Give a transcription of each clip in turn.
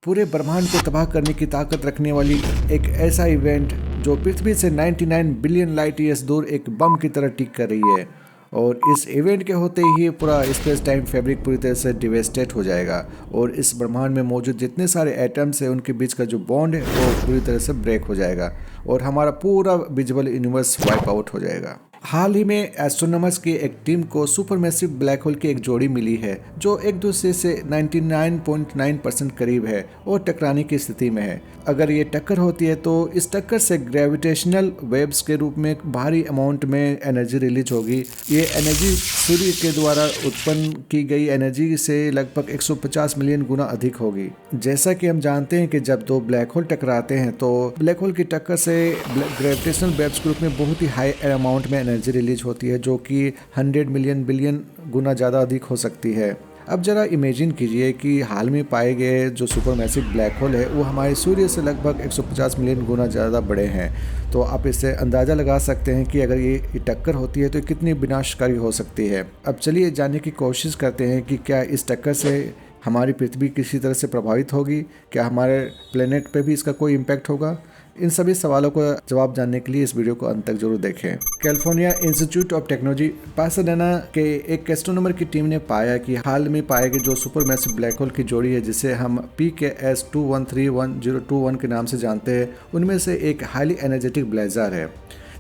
पूरे ब्रह्मांड को तबाह करने की ताकत रखने वाली एक ऐसा इवेंट जो पृथ्वी से 99 बिलियन लाइट ईयर्स दूर एक बम की तरह टिक कर रही है। और इस इवेंट के होते ही पूरा स्पेस टाइम फैब्रिक पूरी तरह से डिवेस्टेट हो जाएगा और इस ब्रह्मांड में मौजूद जितने सारे एटम्स हैं उनके बीच का जो बॉन्ड है वो पूरी तरह से ब्रेक हो जाएगा और हमारा पूरा विजिबल यूनिवर्स वाइप आउट हो जाएगा। हाल ही में एस्ट्रोनॉमर्स की एक टीम को सुपरमैसिव ब्लैक होल की एक जोड़ी मिली है जो एक दूसरे से 99.9% करीब है और टकराने की स्थिति में है। अगर ये टक्कर होती है तो इस टक्कर से ग्रेविटेशनल वेव्स के रूप में भारी अमाउंट में एनर्जी रिलीज होगी। ये एनर्जी सूर्य के द्वारा उत्पन्न की गई एनर्जी से लगभग 150 मिलियन गुना अधिक होगी। जैसा कि हम जानते हैं कि जब दो ब्लैक होल टकराते हैं तो ब्लैक होल की टक्कर से ग्रेविटेशनल वेव्स के रूप में बहुत ही हाई अमाउंट में एनर्जी रिलीज होती है जो कि 100 मिलियन बिलियन गुना ज़्यादा अधिक हो सकती है। अब जरा इमेजिन कीजिए कि हाल में पाए गए जो सुपरमैसिव ब्लैक होल है वो हमारे सूर्य से लगभग 150 मिलियन गुना ज़्यादा बड़े हैं। तो आप इससे अंदाज़ा लगा सकते हैं कि अगर ये टक्कर होती है तो कितनी विनाशकारी हो सकती है। अब चलिए जानने की कोशिश करते हैं कि क्या इस टक्कर से हमारी पृथ्वी किसी तरह से प्रभावित होगी, क्या हमारे प्लेनेट पे भी इसका कोई इम्पैक्ट होगा। इन सभी सवालों को जवाब जानने के लिए इस वीडियो को अंत तक जरूर देखें। California institute of technology Pasadena के एक एस्ट्रोनॉमर की टीम ने पाया कि हाल में पाए गए जो सुपरमैसिव ब्लैक होल की जोड़ी है जिसे हम PKS 2131 के नाम से जानते हैं, उनमें से एक हाईली एनर्जेटिक ब्लेज़र है।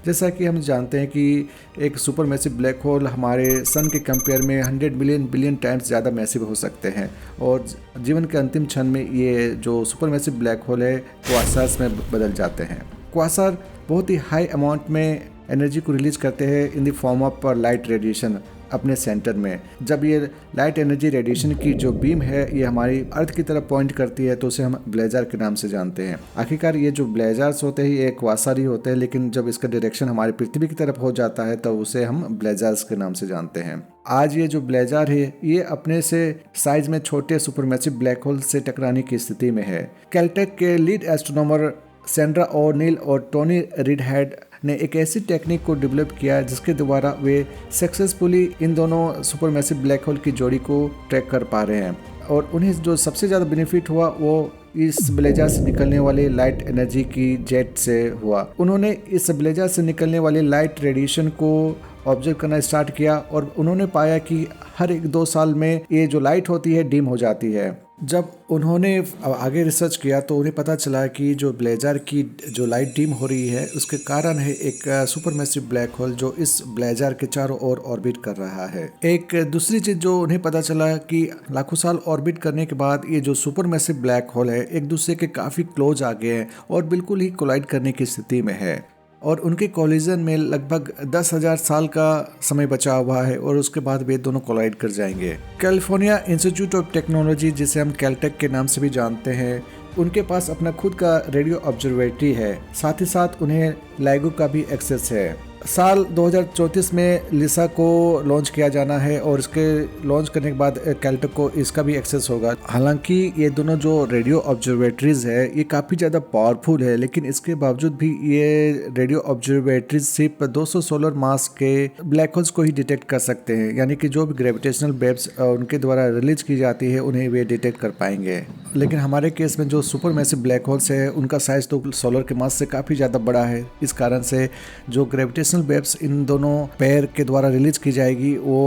जैसा कि हम जानते हैं कि एक सुपरमैसिव ब्लैक होल हमारे सन के कंपेयर में 100 बिलियन टाइम्स ज़्यादा मैसिव हो सकते हैं और जीवन के अंतिम क्षण में ये जो सुपरमैसिव ब्लैक होल है क्वासार्स में बदल जाते हैं। क्वासार बहुत ही हाई अमाउंट में एनर्जी को रिलीज करते हैं in the form of light radiation अपने सेंटर में। जब ये लाइट एनर्जी रेडिएशन की जो बीम है ये हमारी अर्थ की तरफ पॉइंट करती है तो उसे हम ब्लेज़र के नाम से जानते हैं। आखिरकार ये जो ब्लेज़र्स होते हैं ये क्वासार ही होते हैं, लेकिन जब इसका डायरेक्शन हमारी पृथ्वी की तरफ हो जाता है तो उसे हम ब्लेज़र्स के नाम से जानते हैं। आज ये जो ब्लेज़र है ये अपने से साइज में छोटे सुपरमैसिव ब्लैक होल से टकराने की स्थिति में है। कैलटेक के लीड एस्ट्रोनॉमर सैंड्रा ओ'नील और टोनी रिडहेड ने एक ऐसी टेक्निक को डेवलप किया जिसके द्वारा वे सक्सेसफुली इन दोनों सुपरमैसिव ब्लैक होल की जोड़ी को ट्रैक कर पा रहे हैं। और उन्हें जो सबसे ज़्यादा बेनिफिट हुआ वो इस ब्लेज़र से निकलने वाले लाइट एनर्जी की जेट से हुआ। उन्होंने इस ब्लेज़र से निकलने वाले लाइट रेडिएशन को ऑब्जर्व करना स्टार्ट किया और उन्होंने पाया कि हर 1-2 साल में ये जो लाइट होती है डिम हो जाती है। जब उन्होंने आगे रिसर्च किया तो उन्हें पता चला कि जो ब्लेज़र की जो लाइट डिम हो रही है उसके कारण है एक सुपरमैसिव ब्लैक होल जो इस ब्लेज़र के चारों ओर ऑर्बिट कर रहा है। एक दूसरी चीज़ जो उन्हें पता चला कि लाखों साल ऑर्बिट करने के बाद ये जो सुपरमैसिव ब्लैक होल है एक दूसरे के काफ़ी क्लोज आ गए हैं और बिल्कुल ही कोलाइड करने की स्थिति में है और उनके कोलिजन में लगभग 10,000 साल का समय बचा हुआ है और उसके बाद वे दोनों कोलाइड कर जाएंगे। कैलिफोर्निया इंस्टीट्यूट ऑफ टेक्नोलॉजी जिसे हम कैलटेक के नाम से भी जानते हैं, उनके पास अपना खुद का रेडियो ऑब्जर्वेटरी है, साथ ही साथ उन्हें लाइगो का भी एक्सेस है। साल 2034 में लिसा को लॉन्च किया जाना है और इसके लॉन्च करने के बाद कैलटेक को इसका भी एक्सेस होगा। हालांकि ये दोनों जो रेडियो ऑब्जर्वेटरीज है ये काफ़ी ज़्यादा पावरफुल है, लेकिन इसके बावजूद भी ये रेडियो ऑब्जर्वेटरीज सिर्फ 200 सोलर मास के ब्लैक होल्स को ही डिटेक्ट कर सकते हैं, यानी कि जो भी ग्रेविटेशनल वेव्स उनके द्वारा रिलीज की जाती है उन्हें वे डिटेक्ट कर पाएंगे। लेकिन हमारे केस में जो सुपरमैसिव ब्लैक होल्स है उनका साइज तो सोलर के मास से काफ़ी ज़्यादा बड़ा है। इस कारण से जो ग्रेविटेशनल वेव्स इन दोनों पेयर के द्वारा रिलीज की जाएगी वो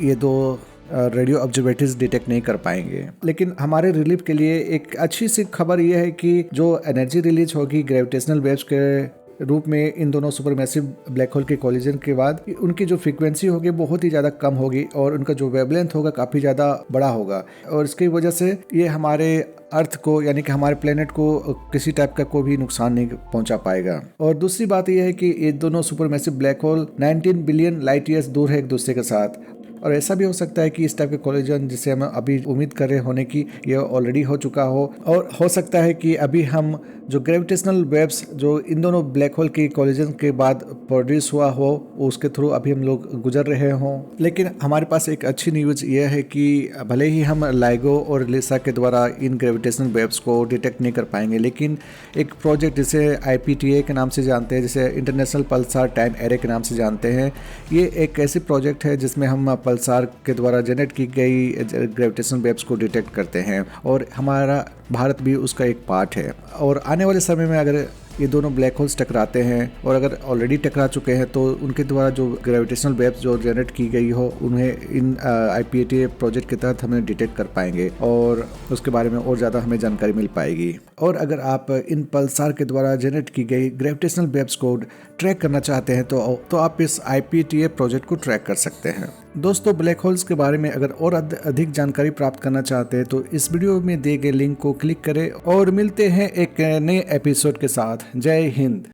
ये दो रेडियो ऑब्जर्वेटरीज डिटेक्ट नहीं कर पाएंगे। लेकिन हमारे रिलीफ के लिए एक अच्छी सी खबर यह है कि जो एनर्जी रिलीज होगी ग्रेविटेशनल वेव्स के रूप में इन दोनों सुपरमैसिव ब्लैक होल के कोलिजन के बाद उनकी जो फ्रीक्वेंसी होगी बहुत ही ज़्यादा कम होगी और उनका जो वेवलेंथ होगा काफ़ी ज़्यादा बड़ा होगा और इसकी वजह से ये हमारे अर्थ को यानी कि हमारे प्लेनेट को किसी टाइप का कोई भी नुकसान नहीं पहुंचा पाएगा। और दूसरी बात यह है कि ये दोनों supermassive black hole 19 billion light years दूर है एक दूसरे के साथ और ऐसा भी हो सकता है कि इस टाइप के कोलिजन जिसे हम अभी उम्मीद कर रहे होने की ये ऑलरेडी हो चुका हो और हो सकता है कि अभी हम जो ग्रेविटेशनल वेव्स जो इन दोनों ब्लैक होल की कोलिजन के बाद प्रोड्यूस हुआ हो उसके थ्रू अभी हम लोग गुजर रहे हों। लेकिन हमारे पास एक अच्छी न्यूज़ ये है कि भले ही हम लाइगो और लिसा के द्वारा इन ग्रेविटेशनल वेव्स को डिटेक्ट नहीं कर पाएंगे, लेकिन एक प्रोजेक्ट जिसे IPTA के नाम से जानते हैं, जिसे इंटरनेशनल पल्सार टाइम एरे के नाम से जानते हैं, ये एक ऐसी प्रोजेक्ट है जिसमें हम पल्सार के द्वारा जनरेट की गई ग्रेविटेशनल वेव्स को डिटेक्ट करते हैं, और हमारा भारत भी उसका एक पार्ट है। और आने वाले समय में अगर ये दोनों ब्लैक होल्स टकराते हैं, और अगर ऑलरेडी टकरा चुके हैं, तो उनके द्वारा जो ग्रेविटेशनल वेव्स जो जनरेट की गई हो उन्हें इन IPATA प्रोजेक्ट के तहत हमें डिटेक्ट कर पाएंगे, और उसके बारे में और ज़्यादा हमें जानकारी मिल पाएगी। और अगर आप इन पल्सार के द्वारा जनरेट की गई ग्रेविटेशनल वेव्स को ट्रैक करना चाहते हैं तो आप इस IPATA प्रोजेक्ट को ट्रैक कर सकते हैं। दोस्तों, ब्लैक होल्स के बारे में अगर और अधिक जानकारी प्राप्त करना चाहते हैं तो इस वीडियो में दिए गए लिंक को क्लिक करें, और मिलते हैं एक नए एपिसोड के साथ। जय हिंद।